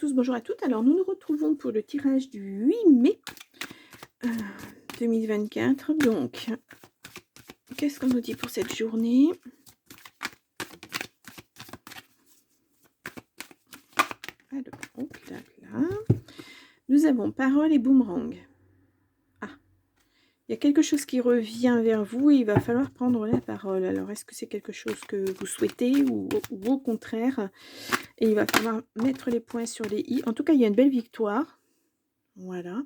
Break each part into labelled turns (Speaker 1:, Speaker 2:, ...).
Speaker 1: tous, bonjour à toutes. Alors, nous nous retrouvons pour le tirage du 8 mai 2024. Donc, qu'est-ce qu'on nous dit pour cette journée? Alors, hop là, là. Nous avons parole et boomerang. Ah, il y a quelque chose qui revient vers vous et il va falloir prendre la parole. Alors, est-ce que c'est quelque chose que vous souhaitez ou au contraire, et il va falloir mettre les points sur les i. En tout cas, il y a une belle victoire. Voilà.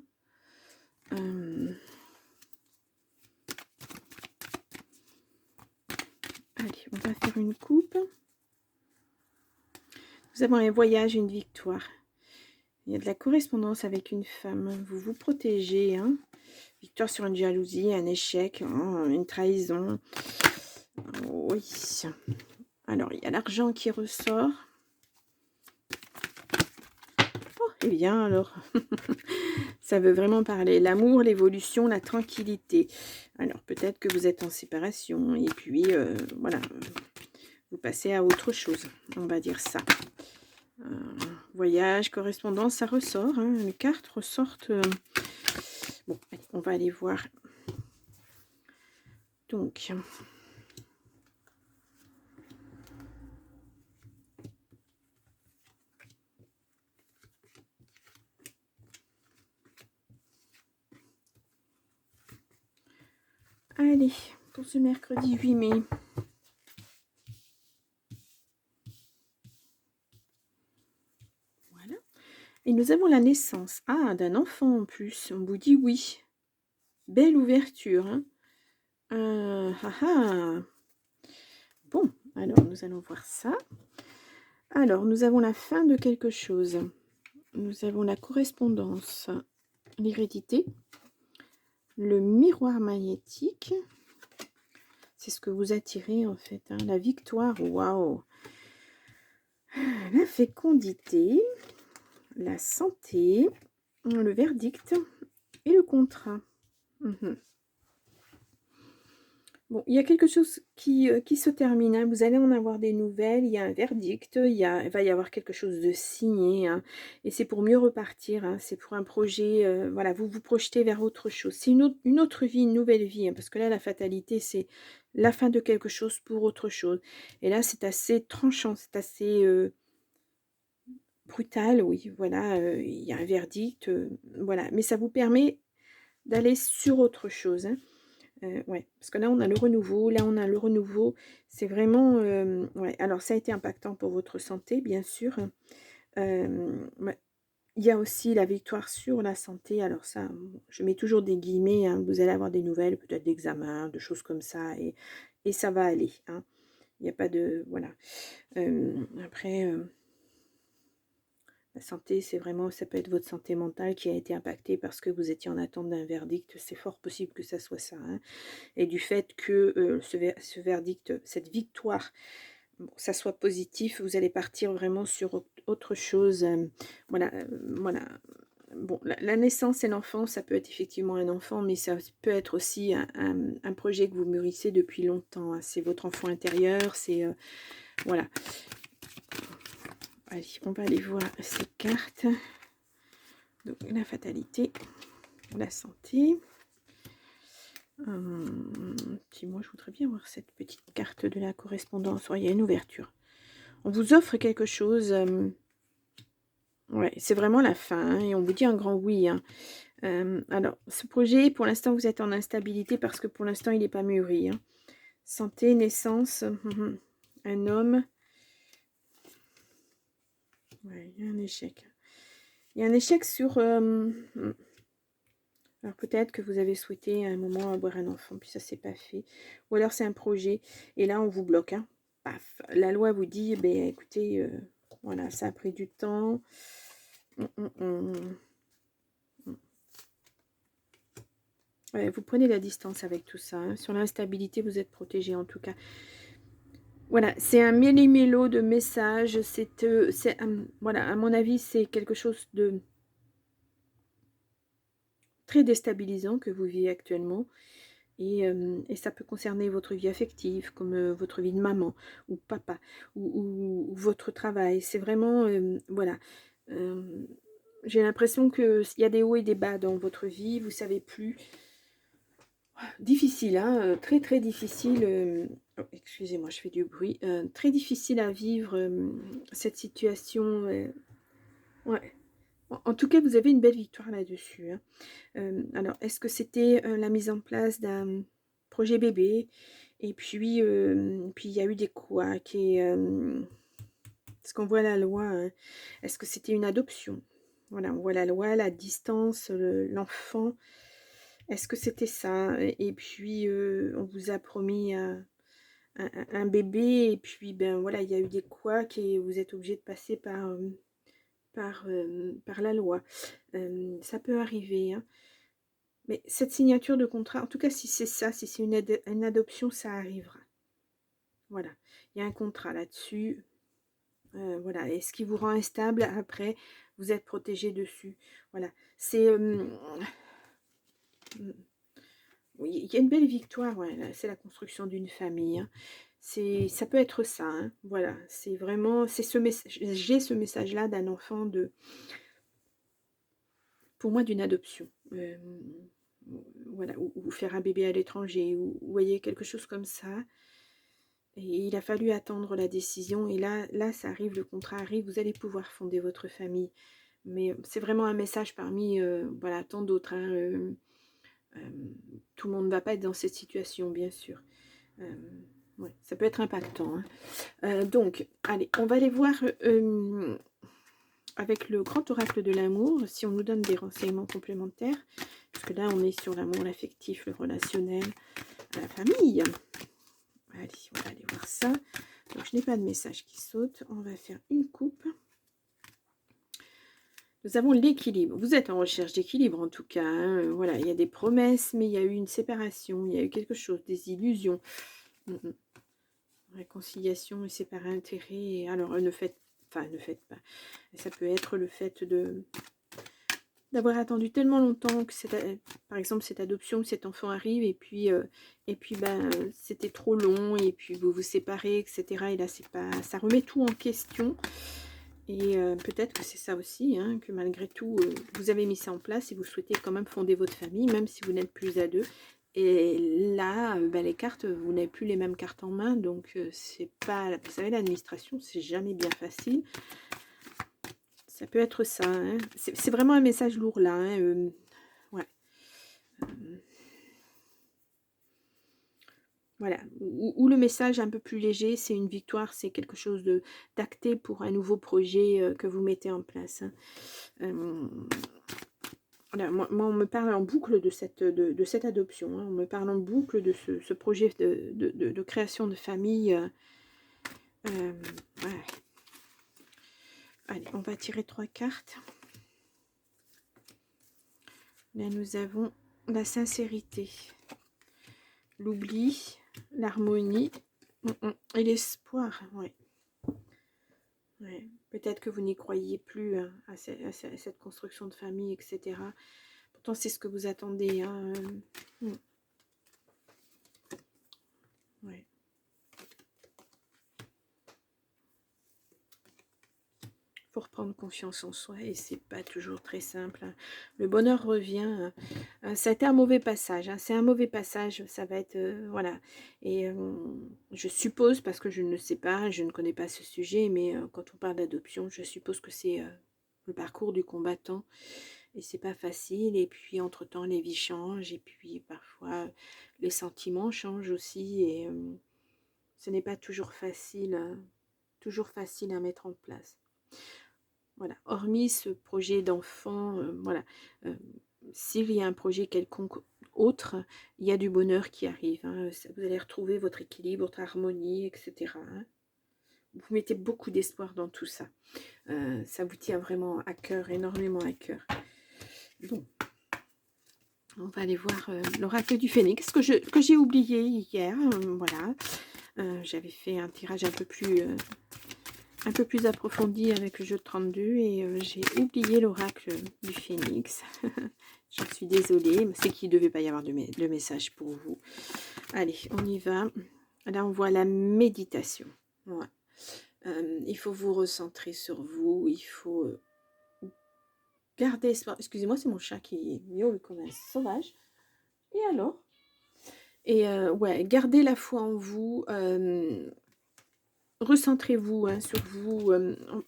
Speaker 1: Allez, on va faire une coupe. Nous avons un voyage, une victoire. Il y a de la correspondance avec une femme. Vous vous protégez. Hein. Victoire sur une jalousie, un échec, hein, une trahison. Oui. Alors, il y a l'argent qui ressort. Oh, eh bien, alors, ça veut vraiment parler. L'amour, l'évolution, la tranquillité. Alors, peut-être que vous êtes en séparation. Et puis, voilà, vous passez à autre chose. On va dire ça. Voyage, correspondance, ça ressort. Hein, les cartes ressortent. Bon, allez, on va aller voir. Donc, allez, pour ce mercredi 8 mai. Voilà. Et nous avons la naissance. Ah, d'un enfant en plus. On vous dit oui. Belle ouverture. Hein. Bon, alors nous allons voir ça. Alors, nous avons la fin de quelque chose. Nous avons la correspondance, l'hérédité, le miroir magnétique. C'est ce que vous attirez en fait. Hein. La victoire, waouh. La fécondité, la santé, le verdict et le contrat. Bon, il y a quelque chose qui se termine. Hein. Vous allez en avoir des nouvelles. Il y a un verdict. Il va y avoir quelque chose de signé. Hein. Et c'est pour mieux repartir. Hein. C'est pour un projet. Voilà, vous vous projetez vers autre chose. C'est une autre vie, une nouvelle vie. Hein, parce que là, la fatalité, c'est la fin de quelque chose pour autre chose. Et là, c'est assez tranchant. C'est assez brutal. Oui, voilà. Il y a un verdict. Voilà. Mais ça vous permet d'aller sur autre chose. Hein. Ouais, parce que là, on a le renouveau. Là, on a le renouveau. C'est vraiment... ouais. Alors, ça a été impactant pour votre santé, bien sûr. Ouais. Il y a aussi la victoire sur la santé. Alors ça, je mets toujours des guillemets. Hein. Vous allez avoir des nouvelles, peut-être d'examen, de choses comme ça. Et ça va aller. Hein. Il n'y a pas de... Voilà. Après... La santé, c'est vraiment, ça peut être votre santé mentale qui a été impactée parce que vous étiez en attente d'un verdict. C'est fort possible que ça soit ça. Hein. Et du fait que ce verdict, cette victoire, bon, ça soit positif, vous allez partir vraiment sur autre chose. Voilà, voilà. Bon, la naissance et l'enfant, ça peut être effectivement un enfant, mais ça peut être aussi un projet que vous mûrissez depuis longtemps. Hein. C'est votre enfant intérieur, c'est... voilà. Allez, on va aller voir ces cartes. Donc, la fatalité, la santé. Puis moi, je voudrais bien voir cette petite carte de la correspondance. Ouais, il y a une ouverture. On vous offre quelque chose. Ouais, c'est vraiment la fin. Hein, et on vous dit un grand oui. Hein. Alors, ce projet, pour l'instant, vous êtes en instabilité parce que pour l'instant, il n'est pas mûri. Hein. Santé, naissance, un homme. Ouais, il y a un échec. Il y a un échec sur... alors peut-être que vous avez souhaité à un moment avoir un enfant, puis ça s'est pas fait. Ou alors c'est un projet, et là on vous bloque. Hein. Paf. La loi vous dit, ben écoutez, voilà, ça a pris du temps. Ouais, vous prenez la distance avec tout ça. Hein. Sur l'instabilité, vous êtes protégé en tout cas. Voilà, c'est un méli-mélo de messages. Voilà, à mon avis, c'est quelque chose de très déstabilisant que vous vivez actuellement. Et ça peut concerner votre vie affective, comme votre vie de maman ou papa, ou votre travail. C'est vraiment, voilà, Hem, j'ai l'impression qu'il y a des hauts et des bas dans votre vie, vous savez plus. Difficile, hein, très, très difficile, oh excusez-moi, je fais du bruit, très difficile à vivre, cette situation, ouais. En tout cas, vous avez une belle victoire là-dessus, hein. Alors, est-ce que c'était, la mise en place d'un projet bébé? Et puis, puis il y a eu des couacs et parce qu'on voit la loi, est-ce que c'était une adoption? Voilà, on voit la loi, la distance, l'enfant. Est-ce que c'était ça? Et puis, on vous a promis un bébé et puis, ben, voilà, il y a eu des couacs et vous êtes obligé de passer par la loi. Ça peut arriver, hein. Mais cette signature de contrat, en tout cas, si c'est ça, si c'est une adoption, ça arrivera. Voilà. Il y a un contrat là-dessus. Voilà. Et ce qui vous rend instable, après, vous êtes protégé dessus. Voilà. C'est... oui, il y a une belle victoire, ouais, là, c'est la construction d'une famille, hein. Ça peut être ça, hein. Voilà. C'est vraiment... C'est ce message. J'ai ce message-là d'un enfant de... Pour moi, d'une adoption. Voilà, ou faire un bébé à l'étranger, ou vous voyez, quelque chose comme ça. Et il a fallu attendre la décision et là ça arrive, le contrat arrive, vous allez pouvoir fonder votre famille. Mais c'est vraiment un message parmi, voilà, tant d'autres, hein, tout le monde ne va pas être dans cette situation, bien sûr. Ouais, ça peut être impactant, hein. Donc, allez, on va aller voir, avec le grand oracle de l'amour, si on nous donne des renseignements complémentaires, parce que là on est sur l'amour, l'affectif, le relationnel, la famille. Allez, on va aller voir ça. Donc, je n'ai pas de message qui saute. On va faire une coupe. Nous avons l'équilibre. Vous êtes en recherche d'équilibre en tout cas, hein. Voilà, il y a des promesses, mais il y a eu une séparation, il y a eu quelque chose, des illusions. Réconciliation et séparer intérêt. Alors, ne faites pas. Ça peut être le fait d'avoir attendu tellement longtemps que par exemple cette adoption, cet enfant arrive et puis ben c'était trop long et puis vous vous séparez, etc. Et là c'est pas, ça remet tout en question. Et peut-être que c'est ça aussi, hein, que malgré tout vous avez mis ça en place et vous souhaitez quand même fonder votre famille, même si vous n'êtes plus à deux. Et là, ben, les cartes, vous n'avez plus les mêmes cartes en main, donc c'est pas, vous savez, l'administration c'est jamais bien facile. Ça peut être ça, hein. C'est vraiment un message lourd là, hein, ouais. Voilà. Ou le message un peu plus léger, c'est une victoire, c'est quelque chose d'acté pour un nouveau projet que vous mettez en place, hein. Voilà, moi, on me parle en boucle de cette adoption, hein. On me parle en boucle de ce projet de création de famille. Ouais. Allez, on va tirer 3 cartes. Là, nous avons la sincérité, l'oubli, l'harmonie et l'espoir. Ouais. Ouais. Peut-être que vous n'y croyez plus, hein, à cette construction de famille, etc. Pourtant, c'est ce que vous attendez, hein. Ouais. Faut reprendre confiance en soi et c'est pas toujours très simple, hein. Le bonheur revient. Ça a été un mauvais passage, hein. C'est un mauvais passage, ça va être voilà. Et je suppose, parce que je ne sais pas, je ne connais pas ce sujet, mais quand on parle d'adoption, je suppose que c'est le parcours du combattant et c'est pas facile. Et puis entre-temps, les vies changent et puis parfois les sentiments changent aussi et ce n'est pas toujours facile à mettre en place. Voilà, hormis ce projet d'enfant, voilà, s'il y a un projet quelconque autre, il y a du bonheur qui arrive, hein, vous allez retrouver votre équilibre, votre harmonie, etc., hein. Vous mettez beaucoup d'espoir dans tout ça. Ça vous tient vraiment à cœur, énormément à cœur. Bon, on va aller voir l'oracle du phénix que j'ai oublié hier. Voilà, j'avais fait un tirage un peu plus approfondi avec le jeu de 32 et j'ai oublié l'oracle du phénix. J'en suis désolée, c'est qu'il ne devait pas y avoir de message pour vous. Allez, on y va. Là, on voit la méditation. Ouais. Il faut vous recentrer sur vous, il faut gardez espoir. Excusez-moi, c'est mon chat qui miaule comme un sauvage. Et alors? Et ouais, gardez la foi en vous, recentrez-vous, hein, sur vous.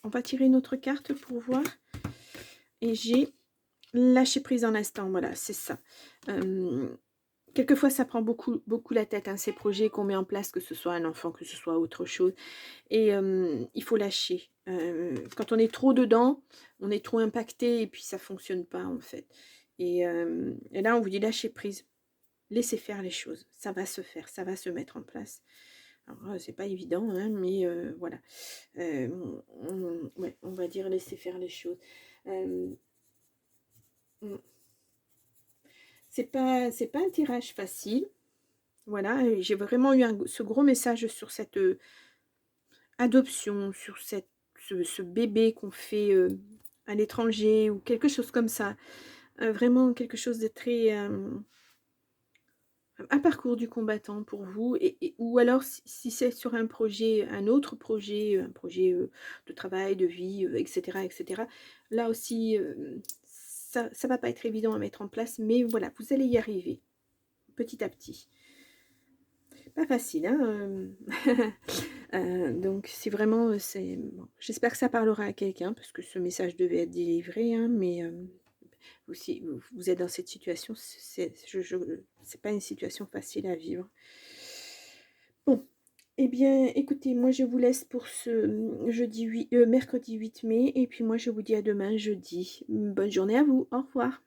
Speaker 1: On va tirer une autre carte pour voir. Et j'ai lâcher prise en l'instant, voilà, c'est ça. Quelquefois, ça prend beaucoup, beaucoup la tête, hein, ces projets qu'on met en place, que ce soit un enfant, que ce soit autre chose. Et il faut lâcher. Quand on est trop dedans, on est trop impacté et puis ça fonctionne pas, en fait. Et là, on vous dit lâcher prise. Laissez faire les choses. Ça va se faire, ça va se mettre en place. Alors, c'est pas évident, hein, mais voilà. Ouais, on va dire laisser faire les choses. Euh, mm. C'est pas un tirage facile. Voilà, j'ai vraiment eu ce gros message sur cette adoption, sur ce bébé qu'on fait à l'étranger ou quelque chose comme ça. Vraiment quelque chose de très... un parcours du combattant pour vous. Ou alors, si c'est sur un projet, un autre projet, un projet de travail, de vie, etc., etc., là aussi, ça ne va pas être évident à mettre en place, mais voilà, vous allez y arriver petit à petit. Pas facile, hein. Donc c'est vraiment, bon, j'espère que ça parlera à quelqu'un parce que ce message devait être délivré, hein, mais si vous êtes dans cette situation, c'est pas une situation facile à vivre. Bon, eh bien, écoutez, moi je vous laisse pour ce mercredi 8 mai, et puis moi je vous dis à demain jeudi. Bonne journée à vous, au revoir.